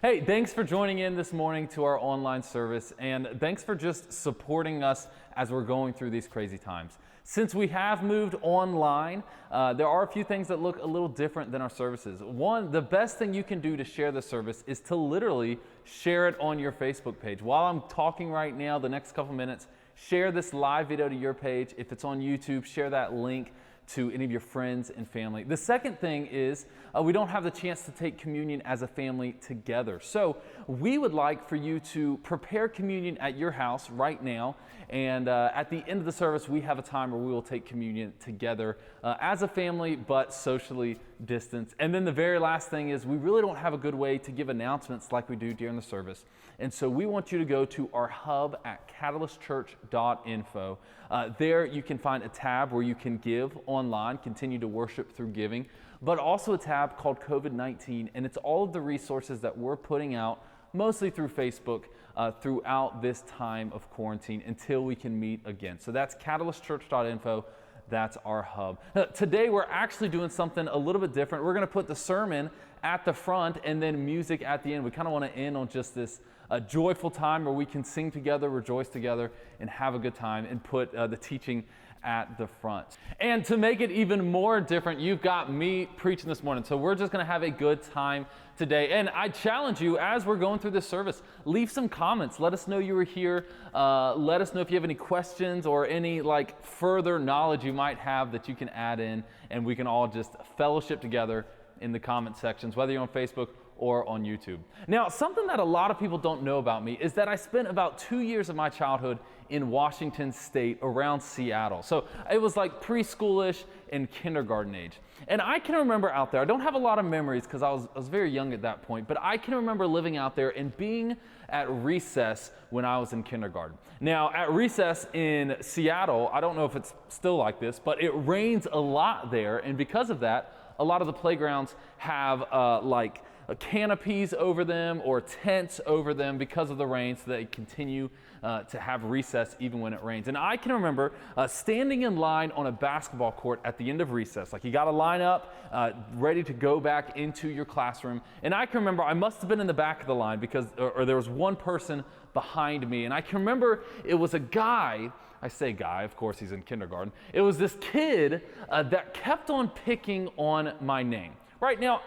Hey, thanks for joining in this morning to our online service, and thanks for just supporting us as we're going through these crazy times. Since we have moved online, there are a few things that look a little different than our services. One, the best thing you can do to share the service is to literally share it on your Facebook page. While I'm talking right now, the next couple minutes, share this live video to your page. If it's on YouTube, share that link to any of your friends and family. The second thing is we don't have the chance to take communion as a family together. So we would like for you to prepare communion at your house right now. And at the end of the service, we have a time where we will take communion together as a family, but socially distanced. And then the very last thing is we really don't have a good way to give announcements like we do during the service. And so we want you to go to our hub at catalystchurch.info. There you can find a tab where you can give online, continue to worship through giving, but also a tab called COVID-19, and it's all of the resources that we're putting out, mostly through Facebook, throughout this time of quarantine until we can meet again. So that's catalystchurch.info. That's our hub. Now, today we're actually doing something a little bit different. We're going to put the sermon at the front and then music at the end. We kind of want to end on just this joyful time where we can sing together, rejoice together, and have a good time, and put the teaching at the front. And to make it even more different, you've got me preaching this morning. So we're just going to have a good time today. And I challenge you, as we're going through this service, leave some comments. Let us know you were here. Let us know if you have any questions or any further knowledge you might have that you can add in, and we can all just fellowship together in the comment sections, whether you're on Facebook or on YouTube. Now, something that a lot of people don't know about me is that I spent about 2 years of my childhood in Washington State around Seattle. So it was like preschoolish and kindergarten age. And I can remember out there, I don't have a lot of memories because I was very young at that point, but I can remember living out there and being at recess when I was in kindergarten. Now, at recess in Seattle, I don't know if it's still like this, but it rains a lot there. And because of that, a lot of the playgrounds have canopies over them or tents over them because of the rain, so they continue to have recess even when it rains. And I can remember standing in line on a basketball court at the end of recess. You got to line up, ready to go back into your classroom. And I can remember I must have been in the back of the line because there was one person behind me. And I can remember it was a guy. I say guy, of course he's in kindergarten. It was this kid that kept on picking on my name. Right now,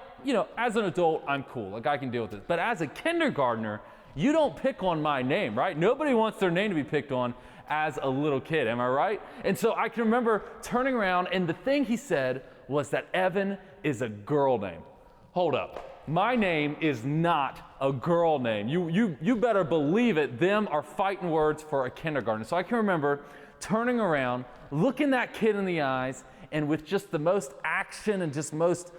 as an adult, I'm cool. I can deal with this. But as a kindergartner, you don't pick on my name, right? Nobody wants their name to be picked on as a little kid, am I right? And so I can remember turning around, and the thing he said was that Evan is a girl name. Hold up. My name is not a girl name. You better believe it. Them are fighting words for a kindergartner. So I can remember turning around, looking that kid in the eyes, and with just the most action and just most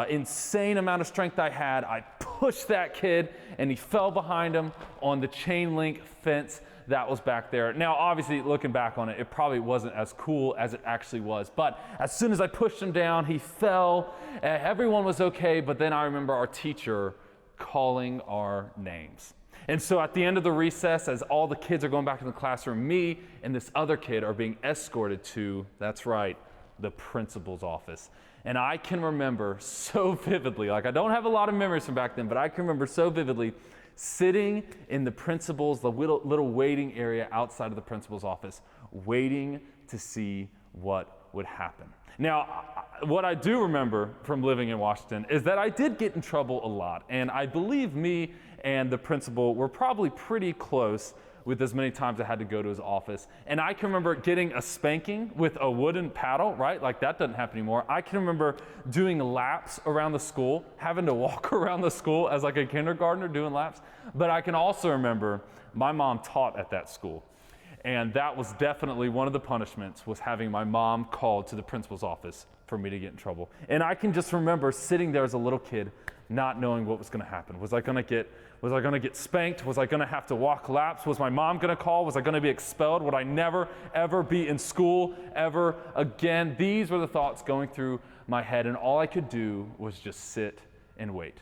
insane amount of strength I had, I pushed that kid and he fell behind him on the chain link fence that was back there. Now, obviously, looking back on it, it probably wasn't as cool as it actually was. But as soon as I pushed him down, he fell. Everyone was okay, but then I remember our teacher calling our names. And so at the end of the recess, as all the kids are going back in the classroom, me and this other kid are being escorted to, that's right, the principal's office. And I can remember so vividly, I don't have a lot of memories from back then, but I can remember so vividly sitting in the little waiting area outside of the principal's office, waiting to see what would happen. Now, what I do remember from living in Washington is that I did get in trouble a lot. And I believe me and the principal were probably pretty close with as many times I had to go to his office. And I can remember getting a spanking with a wooden paddle, right? That doesn't happen anymore. I can remember doing laps around the school, having to walk around the school as a kindergartner doing laps. But I can also remember my mom taught at that school. And that was definitely one of the punishments, was having my mom called to the principal's office for me to get in trouble. And I can just remember sitting there as a little kid, not knowing what was going to happen. Was I going to get spanked? Was I going to have to walk laps? Was my mom going to call? Was I going to be expelled? Would I never, ever be in school ever again? These were the thoughts going through my head, and all I could do was just sit and wait.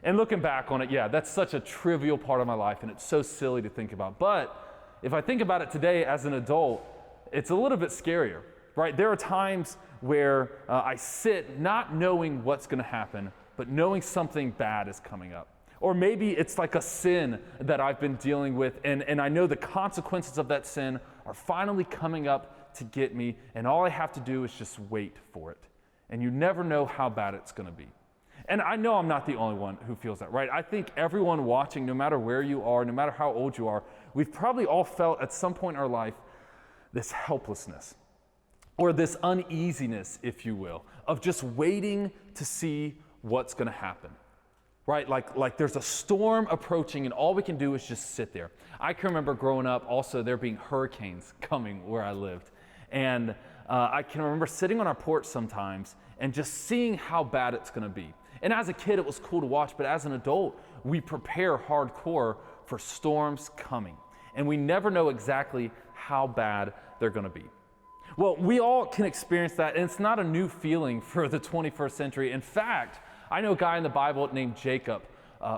And looking back on it, yeah, that's such a trivial part of my life, and it's so silly to think about. But if I think about it today as an adult, it's a little bit scarier, right? There are times where I sit not knowing what's going to happen, but knowing something bad is coming up. Or maybe it's like a sin that I've been dealing with, and I know the consequences of that sin are finally coming up to get me, and all I have to do is just wait for it. And you never know how bad it's going to be. And I know I'm not the only one who feels that, right? I think everyone watching, no matter where you are, no matter how old you are, we've probably all felt at some point in our life this helplessness or this uneasiness, if you will, of just waiting to see what's going to happen, right? Like there's a storm approaching and all we can do is just sit there. I can remember growing up also there being hurricanes coming where I lived. And I can remember sitting on our porch sometimes and just seeing how bad it's going to be. And as a kid, it was cool to watch, but as an adult, we prepare hardcore for storms coming. And we never know exactly how bad they're going to be. Well, we all can experience that, and it's not a new feeling for the 21st century. In fact, I know a guy in the Bible named Jacob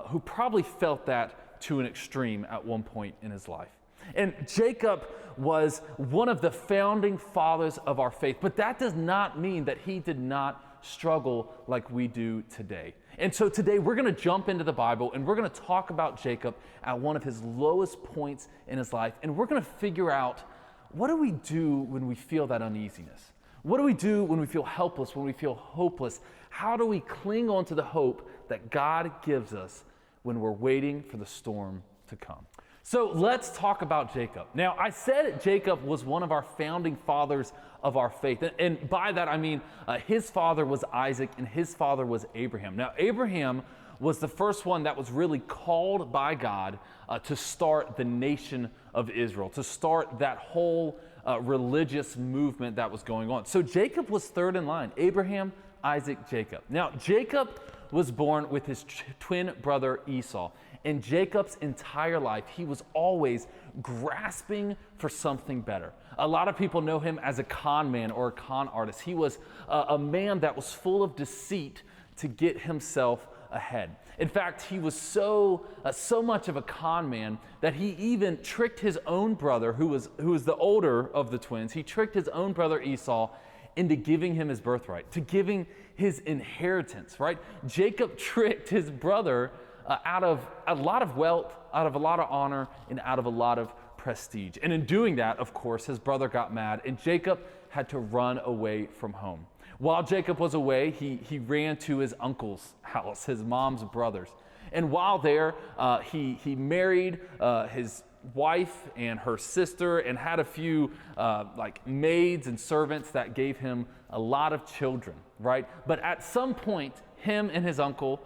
who probably felt that to an extreme at one point in his life. And Jacob was one of the founding fathers of our faith, but that does not mean that he did not struggle like we do today. And so today we're going to jump into the Bible and we're going to talk about Jacob at one of his lowest points in his life. And we're going to figure out, what do we do when we feel that uneasiness? What do we do when we feel helpless, when we feel hopeless? How do we cling on to the hope that God gives us when we're waiting for the storm to come? So let's talk about Jacob. Now, I said Jacob was one of our founding fathers of our faith. And by that, I mean his father was Isaac and his father was Abraham. Now, Abraham was the first one that was really called by God to start the nation of Israel, to start that whole religious movement that was going on. So Jacob was third in line. Abraham, Isaac, Jacob. Now, Jacob was born with his twin brother Esau. In Jacob's entire life, he was always grasping for something better. A lot of people know him as a con man or a con artist. He was a man that was full of deceit to get himself ahead. In fact, he was so much of a con man that he even tricked his own brother, who was the older of the twins. He tricked his own brother Esau into giving him his birthright, to giving his inheritance, right? Jacob tricked his brother out of a lot of wealth, out of a lot of honor, and out of a lot of prestige. And in doing that, of course, his brother got mad, and Jacob had to run away from home. While Jacob was away, he ran to his uncle's house, his mom's brothers. And while there, he married his wife and her sister and had a few like maids and servants that gave him a lot of children, right? But at some point, him and his uncle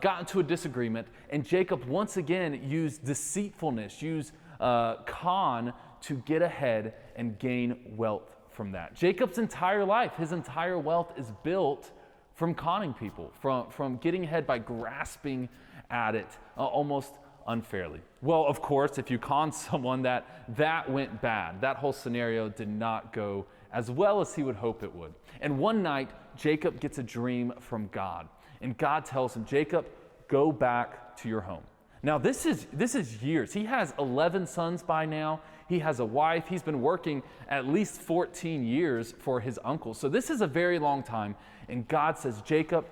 got into a disagreement, and Jacob once again used deceitfulness, used con to get ahead and gain wealth from that. Jacob's entire life, his entire wealth is built from conning people, from getting ahead by grasping at it almost unfairly. Well, of course, if you con someone, that went bad. That whole scenario did not go as well as he would hope it would. And one night, Jacob gets a dream from God. And God tells him, Jacob, go back to your home. Now, this is years. He has 11 sons by now. He has a wife. He's been working at least 14 years for his uncle. So this is a very long time. And God says, Jacob,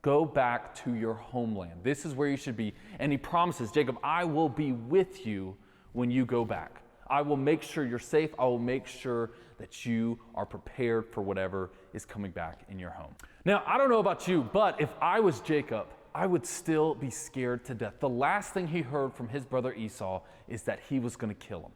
go back to your homeland. This is where you should be. And he promises, Jacob, I will be with you when you go back. I will make sure you're safe. I will make sure that you are prepared for whatever is coming back in your home. Now, I don't know about you, but if I was Jacob, I would still be scared to death. The last thing he heard from his brother Esau is that he was going to kill him,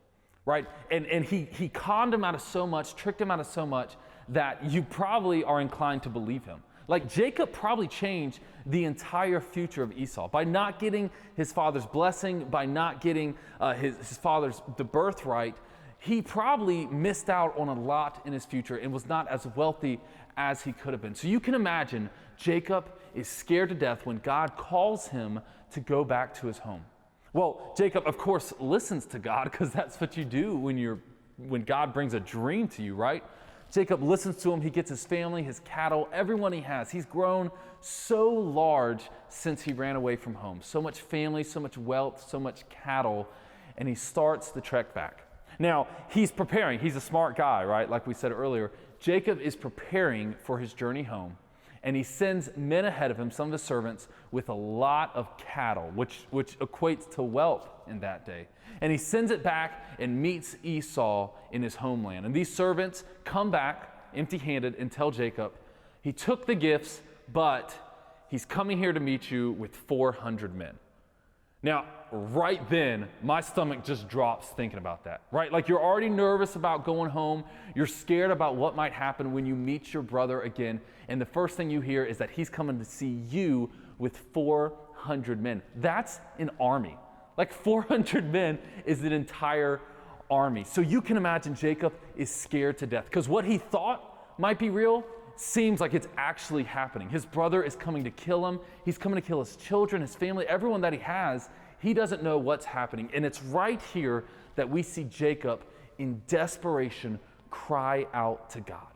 right? And he conned him out of so much, tricked him out of so much, that you probably are inclined to believe him. Like Jacob probably changed the entire future of Esau by not getting his father's blessing, by not getting his father's the birthright. He probably missed out on a lot in his future and was not as wealthy as he could have been. So you can imagine Jacob is scared to death when God calls him to go back to his home. Well, Jacob, of course, listens to God because that's what you do when God brings a dream to you, right? Jacob listens to him. He gets his family, his cattle, everyone he has. He's grown so large since he ran away from home. So much family, so much wealth, so much cattle, and he starts the trek back. Now, he's preparing. He's a smart guy, right? Like we said earlier, Jacob is preparing for his journey home. And he sends men ahead of him, some of his servants, with a lot of cattle, which equates to wealth in that day. And he sends it back and meets Esau in his homeland. And these servants come back empty-handed and tell Jacob, he took the gifts, but he's coming here to meet you with 400 men. Now, right then, my stomach just drops thinking about that, right? Like you're already nervous about going home. You're scared about what might happen when you meet your brother again. And the first thing you hear is that he's coming to see you with 400 men. That's an army. Like 400 men is an entire army. So you can imagine Jacob is scared to death because what he thought might be real seems like it's actually happening. His brother is coming to kill him. He's coming to kill his children, his family, everyone that he has. He doesn't know what's happening. And it's right here that we see Jacob in desperation cry out to God.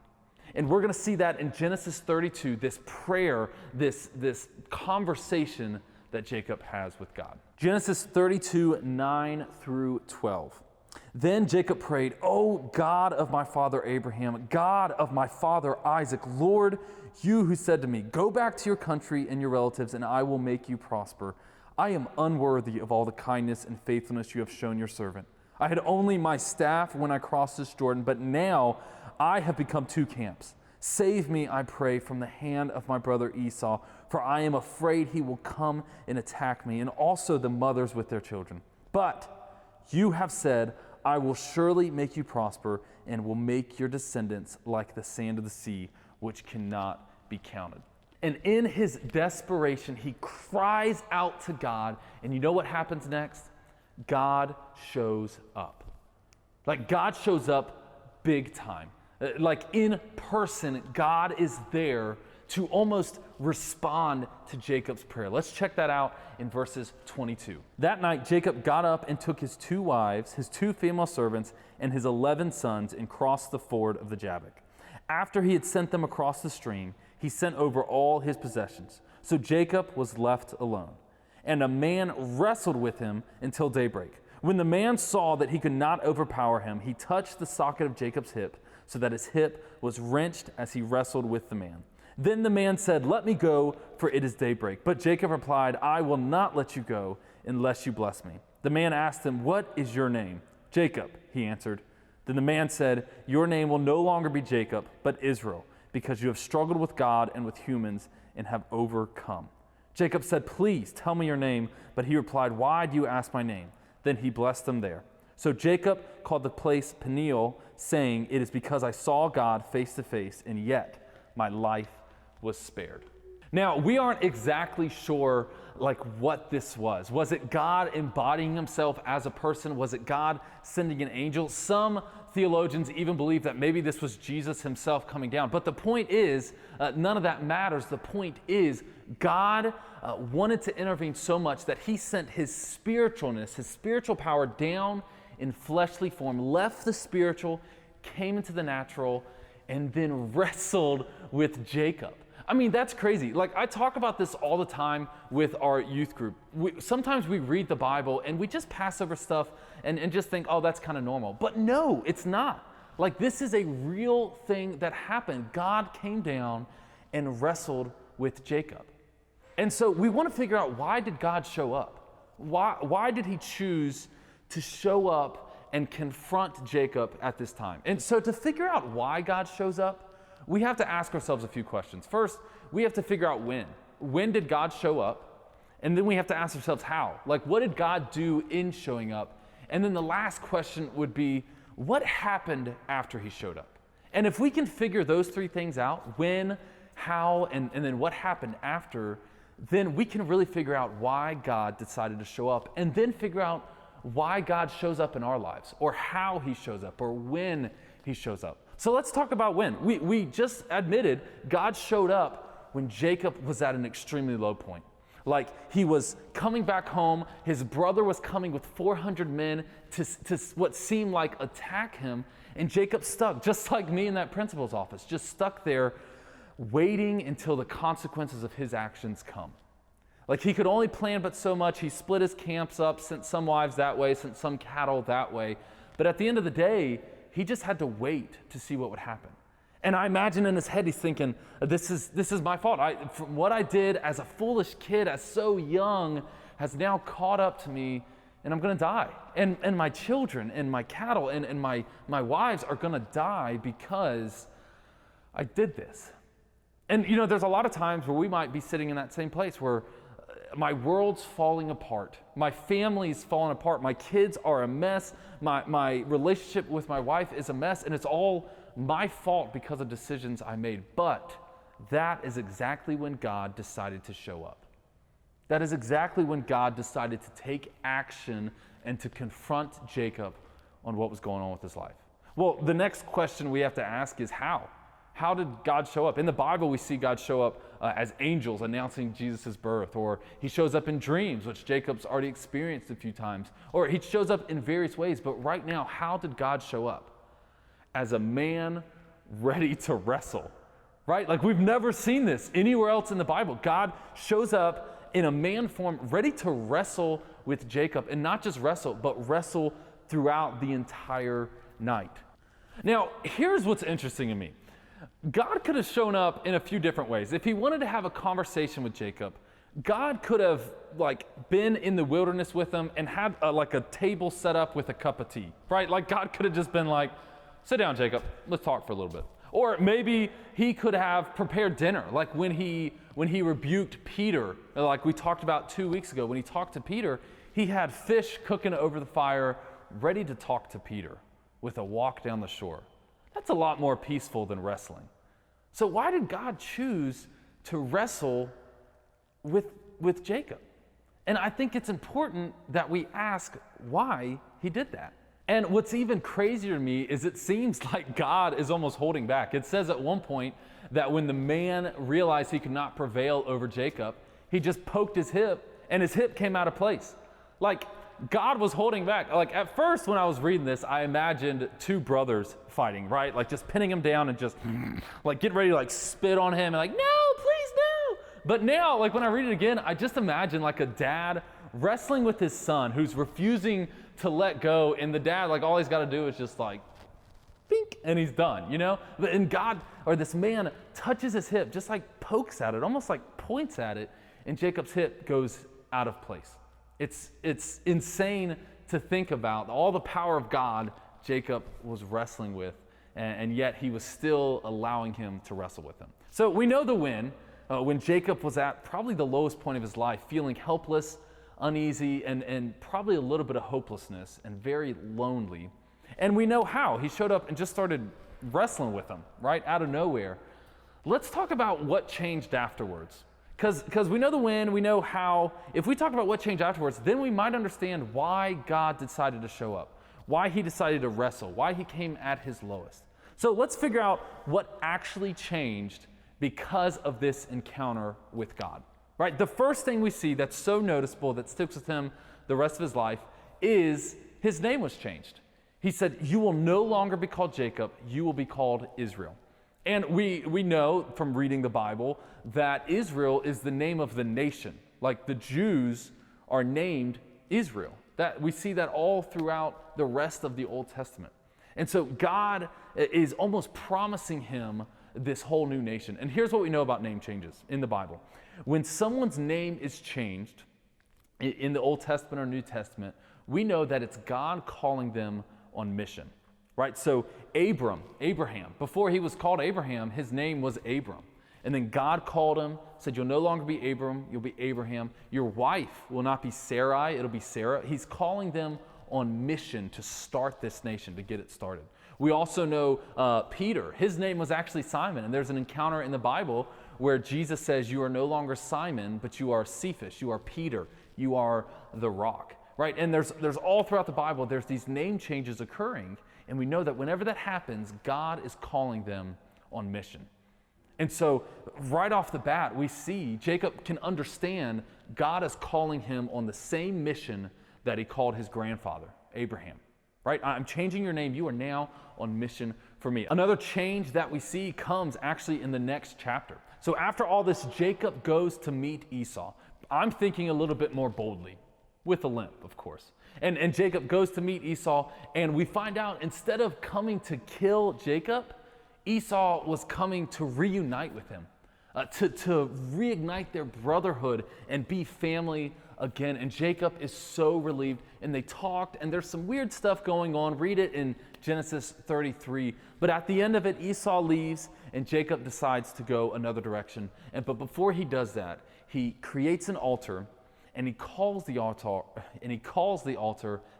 And we're going to see that in Genesis 32, this prayer, this conversation that Jacob has with God. Genesis 32, 9 through 12. Then Jacob prayed, "O God of my father Abraham, God of my father Isaac, Lord, you who said to me, 'Go back to your country and your relatives, and I will make you prosper.' I am unworthy of all the kindness and faithfulness you have shown your servant. I had only my staff when I crossed this Jordan, but now I have become two camps. Save me, I pray, from the hand of my brother Esau, for I am afraid he will come and attack me, and also the mothers with their children. But you have said, I will surely make you prosper and will make your descendants like the sand of the sea, which cannot be counted." And in his desperation, he cries out to God. And you know what happens next? God shows up. Like God shows up big time. Like in person, God is there to almost respond to Jacob's prayer. Let's check that out in verses 22. That night, Jacob got up and took his 2 wives, his 2 female servants, and his 11 sons and crossed the ford of the Jabbok. After he had sent them across the stream, he sent over all his possessions. So Jacob was left alone. And a man wrestled with him until daybreak. When the man saw that he could not overpower him, he touched the socket of Jacob's hip, so that his hip was wrenched as he wrestled with the man. Then the man said, "Let me go, for it is daybreak." But Jacob replied, "I will not let you go unless you bless me." The man asked him, "What is your name?" "Jacob," he answered. Then the man said, "Your name will no longer be Jacob, but Israel, because you have struggled with God and with humans and have overcome." Jacob said, "Please tell me your name." But he replied, "Why do you ask my name?" Then he blessed them there. So Jacob called the place Peniel, saying, "It is because I saw God face to face, and yet my life was spared." Now, we aren't exactly sure what this was. Was it God embodying himself as a person? Was it God sending an angel? Some theologians even believe that maybe this was Jesus himself coming down. But the point is, none of that matters. The point is, God wanted to intervene so much that he sent his spiritualness, his spiritual power down in fleshly form, left the spiritual, came into the natural, and then wrestled with Jacob. I mean, that's crazy. I talk about this all the time with our youth group. Sometimes we read the Bible and we just pass over stuff and just think, oh, that's kind of normal. But no, it's not. This is a real thing that happened. God came down and wrestled with Jacob. And so we want to figure out, why did God show up? Why did he choose to show up and confront Jacob at this time? And so to figure out why God shows up, we have to ask ourselves a few questions. First, we have to figure out when. When did God show up? And then we have to ask ourselves how. What did God do in showing up? And then the last question would be, what happened after he showed up? And if we can figure those 3 things out, when, how, and then what happened after, then we can really figure out why God decided to show up, and then figure out why God shows up in our lives, or how he shows up, or when he shows up. So let's talk about when. We just admitted God showed up when Jacob was at an extremely low point. He was coming back home, his brother was coming with 400 men to what seemed like attack him, and Jacob stuck, just like me in that principal's office, just stuck there waiting until the consequences of his actions come. He could only plan but so much. He split his camps up, sent some wives that way, sent some cattle that way. But at the end of the day, he just had to wait to see what would happen. And I imagine in his head, he's thinking, this is my fault. From what I did as a foolish kid, as so young, has now caught up to me, and I'm going to die. And my children and my cattle and my wives are going to die because I did this. And there's a lot of times where we might be sitting in that same place where my world's falling apart. My family's falling apart. My kids are a mess. My relationship with my wife is a mess, and it's all my fault because of decisions I made. But that is exactly when God decided to show up. That is exactly when God decided to take action and to confront Jacob on what was going on with his life. Well, the next question we have to ask is how? How did God show up? In the Bible, we see God show up as angels announcing Jesus' birth, or he shows up in dreams, which Jacob's already experienced a few times, or he shows up in various ways. But right now, how did God show up? As a man ready to wrestle, right? Like, we've never seen this anywhere else in the Bible. God shows up in a man form, ready to wrestle with Jacob, and not just wrestle, but wrestle throughout the entire night. Now, here's what's interesting to me. God could have shown up in a few different ways. If he wanted to have a conversation with Jacob, God could have been in the wilderness with him and had a table set up with a cup of tea, right? Like, God could have just been like, sit down, Jacob, let's talk for a little bit. Or maybe he could have prepared dinner, like when he rebuked Peter, like we talked about 2 weeks ago. When he talked to Peter, he had fish cooking over the fire, ready to talk to Peter with a walk down the shore. That's a lot more peaceful than wrestling. So why did God choose to wrestle with Jacob? And I think it's important that we ask why he did that. And what's even crazier to me is it seems like God is almost holding back. It says at one point that when the man realized he could not prevail over Jacob, he just poked his hip and his hip came out of place. Like, God was holding back. Like, at first when I was reading this, I imagined two brothers fighting, right? Like, just pinning him down and just getting ready to spit on him and no, please no. But now, when I read it again, I just imagine a dad wrestling with his son who's refusing to let go, and the dad, all he's got to do is just bink, and he's done, And God, or this man, touches his hip, just pokes at it, almost points at it, and Jacob's hip goes out of place. It's insane to think about all the power of God Jacob was wrestling with, and yet he was still allowing him to wrestle with him. So we know the when Jacob was at probably the lowest point of his life, feeling helpless, uneasy, and probably a little bit of hopelessness and very lonely. And we know how. He showed up and just started wrestling with him, right, out of nowhere. Let's talk about what changed afterwards. Because we know the when, we know how. If we talk about what changed afterwards, then we might understand why God decided to show up, why he decided to wrestle, why he came at his lowest. So let's figure out what actually changed because of this encounter with God. Right? The first thing we see that's so noticeable that sticks with him the rest of his life is his name was changed. He said, "You will no longer be called Jacob, you will be called Israel." And we know from reading the Bible that Israel is the name of the nation. The Jews are named Israel. That we see that all throughout the rest of the Old Testament. And so God is almost promising him this whole new nation. And here's what we know about name changes in the Bible. When someone's name is changed in the Old Testament or New Testament, we know that it's God calling them on mission, right? So Abraham, before he was called Abraham, his name was Abram. And then God called him, said, "You'll no longer be Abram, you'll be Abraham. Your wife will not be Sarai, it'll be Sarah." He's calling them on mission to start this nation, to get it started. We also know Peter. His name was actually Simon, and there's an encounter in the Bible where Jesus says, "You are no longer Simon, but you are Cephas, you are Peter, you are the rock." Right? And there's all throughout the Bible, there's these name changes occurring, and we know that whenever that happens, God is calling them on mission. And so right off the bat, we see Jacob can understand God is calling him on the same mission that he called his grandfather, Abraham. Right? "I'm changing your name. You are now on mission for me." Another change that we see comes actually in the next chapter. So after all this, Jacob goes to meet Esau. I'm thinking a little bit more boldly, with a limp, of course. And Jacob goes to meet Esau, and we find out instead of coming to kill Jacob, Esau was coming to reunite with him, to reignite their brotherhood and be family again. And Jacob is so relieved, and they talked, and there's some weird stuff going on. Read it in Genesis 33. But at the end of it, Esau leaves, and Jacob decides to go another direction. But before he does that, he creates an altar, and he calls the altar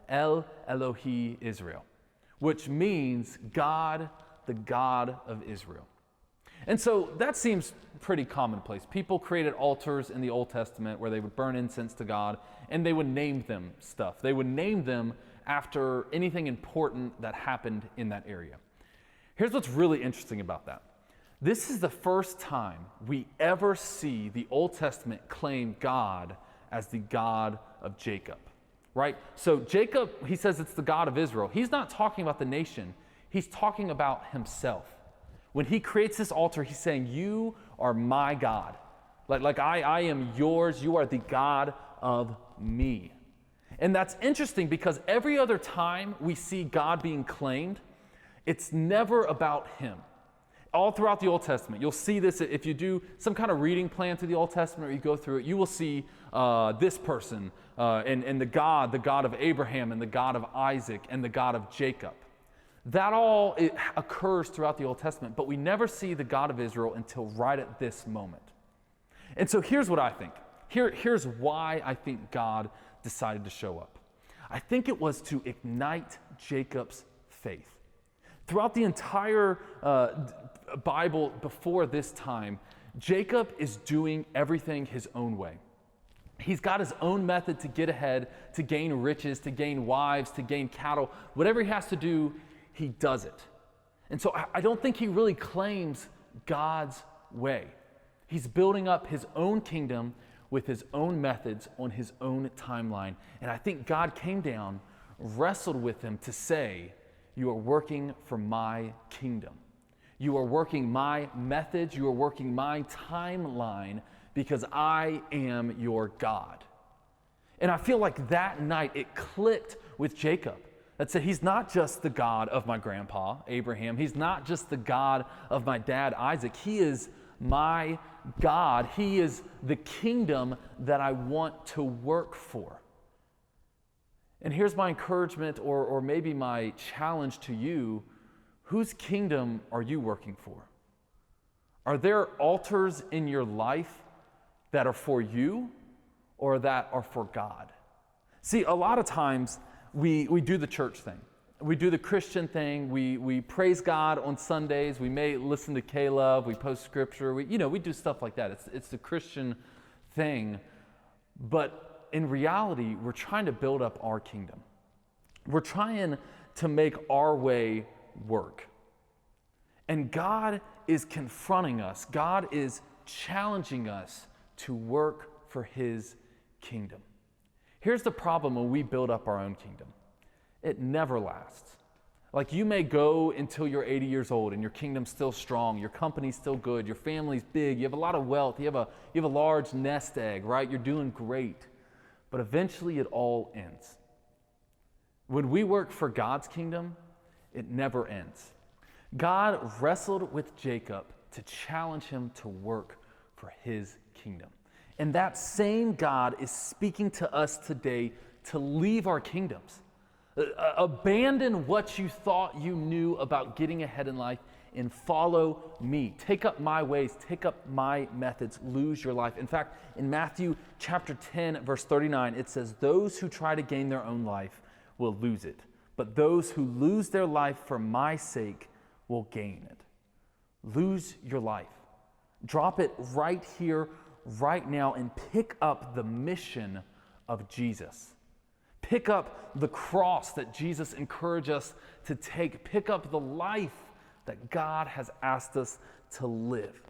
El Elohi Israel, which means God, the God of Israel. And so that seems pretty commonplace. People created altars in the Old Testament where they would burn incense to God, and they would name them stuff. They would name them after anything important that happened in that area. Here's what's really interesting about that. This is the first time we ever see the Old Testament claim God as the God of Jacob, right? So Jacob, he says it's the God of Israel. He's not talking about the nation. He's talking about himself. When he creates this altar, he's saying, you are my God. Like I am yours. You are the God of me. And that's interesting because every other time we see God being claimed, it's never about him. All throughout the Old Testament, you'll see this if you do some kind of reading plan through the Old Testament, or you go through it, you will see this person and the God of Abraham and the God of Isaac and the God of Jacob. That all occurs throughout the Old Testament, but we never see the God of Israel until right at this moment. And so here's what I think. Here's why I think God decided to show up. I think it was to ignite Jacob's faith. Throughout the entire Bible before this time, Jacob is doing everything his own way. He's got his own method to get ahead, to gain riches, to gain wives, to gain cattle. Whatever he has to do, he does it. And so I don't think he really claims God's way. He's building up his own kingdom with his own methods on his own timeline. And I think God came down, wrestled with him to say, you are working for my kingdom. You are working my methods. You are working my timeline because I am your God. And I feel like that night it clicked with Jacob. That said, he's not just the God of my grandpa, Abraham. He's not just the God of my dad, Isaac. He is my God. He is the kingdom that I want to work for. And here's my encouragement, or maybe my challenge to you. Whose kingdom are you working for? Are there altars in your life that are for you or that are for God? See, a lot of times we do the church thing. We do the Christian thing. We praise God on Sundays. We may listen to K-Love. We post scripture. We do stuff like that. It's the Christian thing. But in reality, we're trying to build up our kingdom. We're trying to make our way work. And God is confronting us. God is challenging us to work for his kingdom. Here's the problem when we build up our own kingdom. It never lasts. Like, you may go until you're 80 years old and your kingdom's still strong, your company's still good, your family's big, you have a lot of wealth, you have a large nest egg, right? You're doing great. But eventually it all ends. When we work for God's kingdom, it never ends. God wrestled with Jacob to challenge him to work for his kingdom. And that same God is speaking to us today to leave our kingdoms. Abandon what you thought you knew about getting ahead in life and follow me. Take up my ways, take up my methods, lose your life. In fact, in Matthew chapter 10, verse 39, it says, those who try to gain their own life will lose it, but those who lose their life for my sake will gain it. Lose your life. Drop it right here, right now, and pick up the mission of Jesus. Pick up the cross that Jesus encouraged us to take. Pick up the life that God has asked us to live.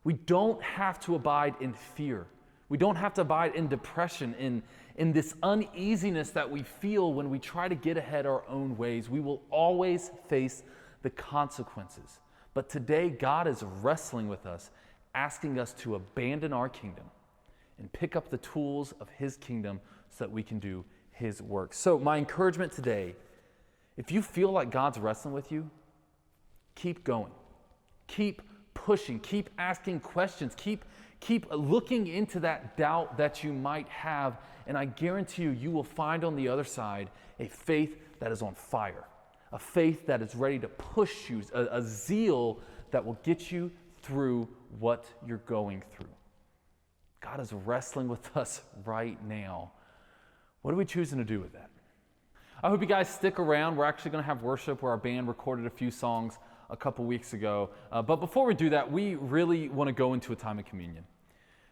We don't have to abide in fear. We don't have to abide in depression, in this uneasiness that we feel when we try to get ahead our own ways. We will always face the consequences. But today, God is wrestling with us, asking us to abandon our kingdom and pick up the tools of his kingdom so that we can do his work. So my encouragement today, if you feel like God's wrestling with you, keep going. Keep pushing, keep asking questions, keep looking into that doubt that you might have, and I guarantee you, you will find on the other side a faith that is on fire, a faith that is ready to push you, a zeal that will get you through what you're going through. God is wrestling with us right now. What are we choosing to do with that? I hope you guys stick around. We're actually going to have worship where our band recorded a few songs a couple weeks ago. But before we do that, we really want to go into a time of communion.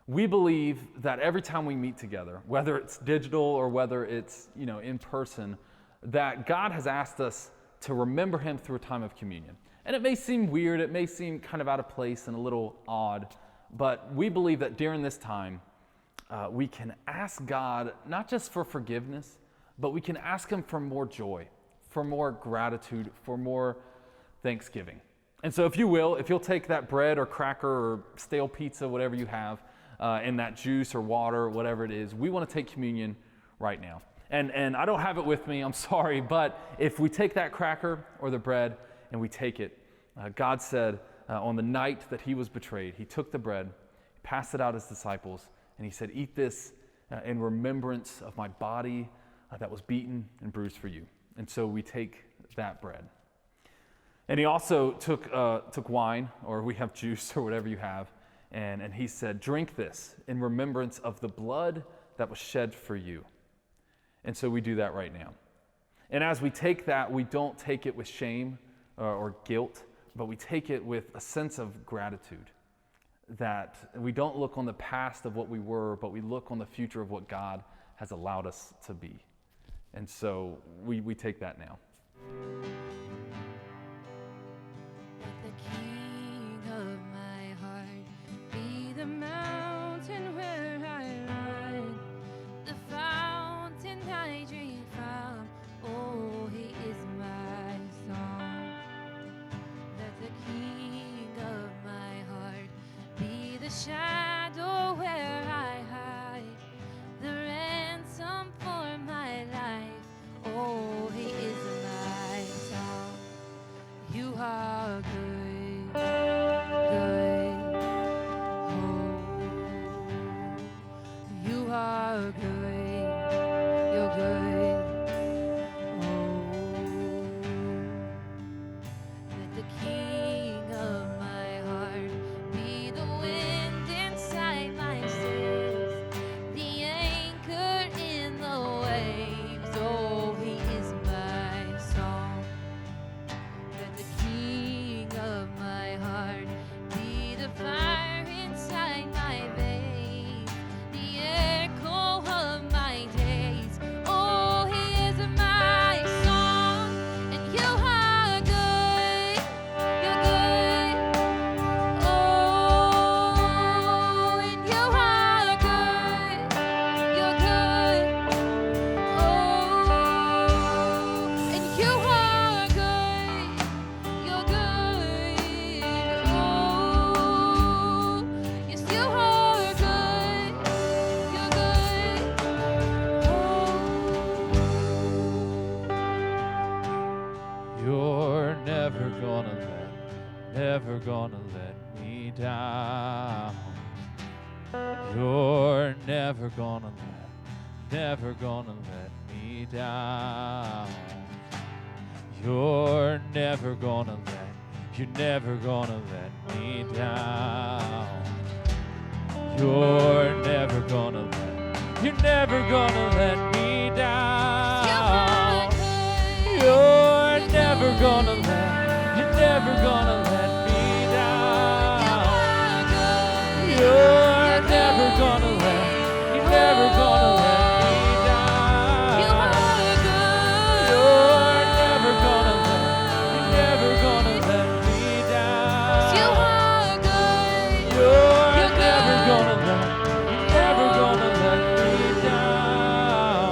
We believe that every time we meet together, whether it's digital or whether it's in person, that God has asked us to remember him through a time of communion. And it may seem weird, it may seem kind of out of place and a little odd, but we believe that during this time, we can ask God not just for forgiveness, but we can ask him for more joy, for more gratitude, for more thanksgiving. And so if you'll take that bread or cracker or stale pizza, whatever you have, and that juice or water, whatever it is, we want to take communion right now. And I don't have it with me, I'm sorry, but if we take that cracker or the bread and we take it, God said on the night that he was betrayed, he took the bread, passed it out to his disciples, and he said, "Eat this in remembrance of my body that was beaten and bruised for you." And so we take that bread. And he also took wine, or we have juice or whatever you have, and he said, "Drink this in remembrance of the blood that was shed for you." And so we do that right now. And as we take that, we don't take it with shame or guilt, but we take it with a sense of gratitude, that we don't look on the past of what we were, but we look on the future of what God has allowed us to be. And so we take that now. Let the King of my heart be the mountain where I run, the fountain I drink from. Oh, he is my song. Let the King of my heart be the shadow where I hide, the ransom for my life. Oh, he is my song. You are good, good. Oh, you are good. You're good. Oh, let the King of my heart be the wind inside my sails, the anchor in the waves. Oh, he is my song. Let the King of my heart be the fire inside my veins, the echo of my days. Oh, he is my song, and you are good. You're good. Oh, and you are good. You're good. Oh, and you are good. You're good. Oh, yes, you are good. You're good. Oh. You're never gonna let me down. You're never gonna let me down. You're never gonna let me down. You're never gonna let me down. You're never gonna let me down. You're never gonna let me down. You're never gonna let me down. You're never gonna let me down.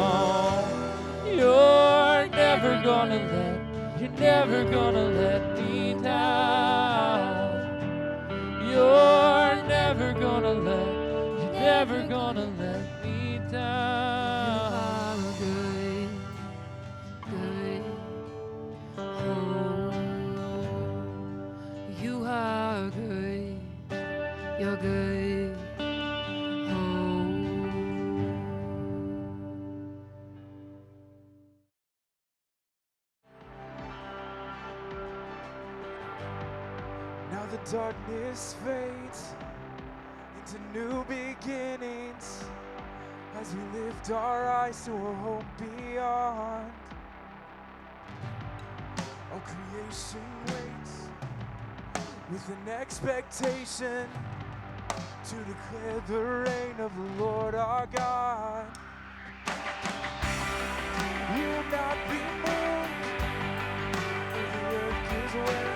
the darkness fades into new beginnings as we lift our eyes to a hope beyond. All creation waits with an expectation to declare the reign of the Lord our God. We will not be moved when the earth gives way.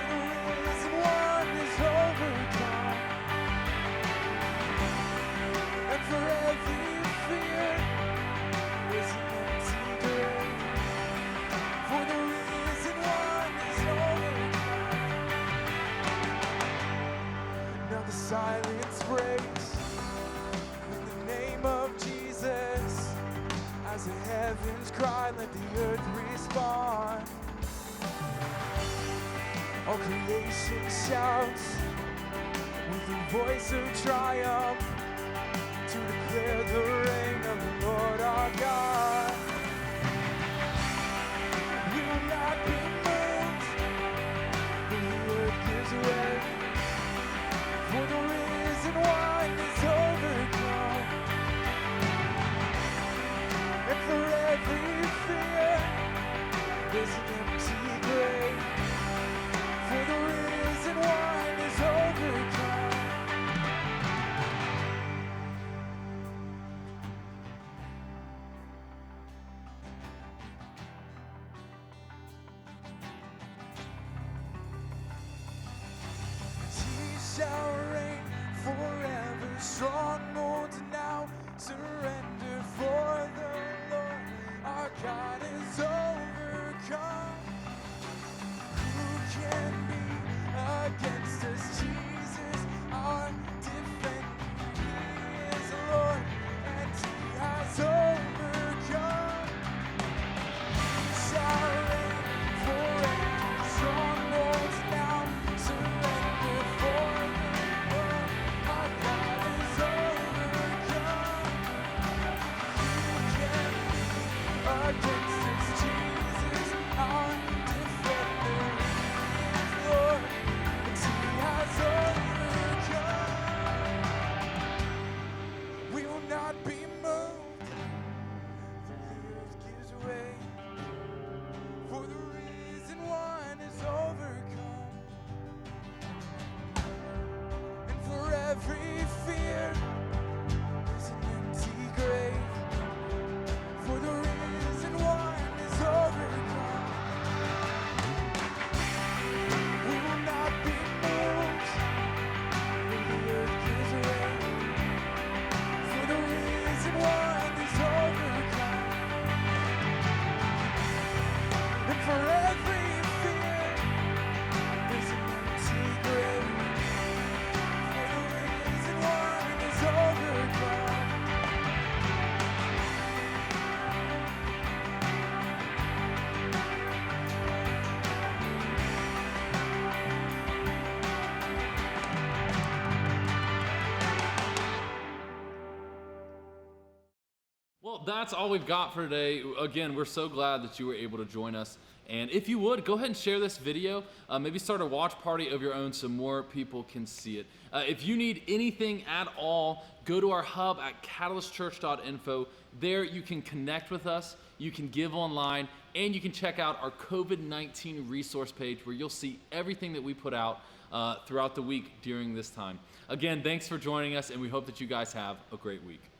The risen one is overcome, and for every fear is an empty grave. For the risen one is overcome. Now the silence breaks in the name of Jesus. As the heavens cry, let the earth respond. All creation shouts with a voice of triumph to declare the reign of the Lord our God. We will not be moved when the earth gives way, for the risen one is overcome. And for every fear, there's an empty grave. For the risen one is overcome. He shall reign forever. Strongholds now surrender, for the Lord our God is overcome. Who can be against us? Jesus, our defender. He is Lord, and He has overcome. He shall reign forever. Strongholds now surrender, for the Lord our God is overcome. Who can be against us? Jesus, our defender. He is Lord, and He has overcome. We will not be moved, for the earth gives way, for the risen one is overcome. And for every fear is an empty grave, for the risen one is overcome. We will not be moved when the earth gives way, for the risen one is overcome. And for every fear there's an empty grave, for the risen one is overcome. Well, that's all we've got for today. Again, we're so glad that you were able to join us. And if you would, go ahead and share this video. Maybe start a watch party of your own so more people can see it. If you need anything at all, go to our hub at catalystchurch.info. There you can connect with us, you can give online, and you can check out our COVID-19 resource page where you'll see everything that we put out throughout the week during this time. Again, thanks for joining us, and we hope that you guys have a great week.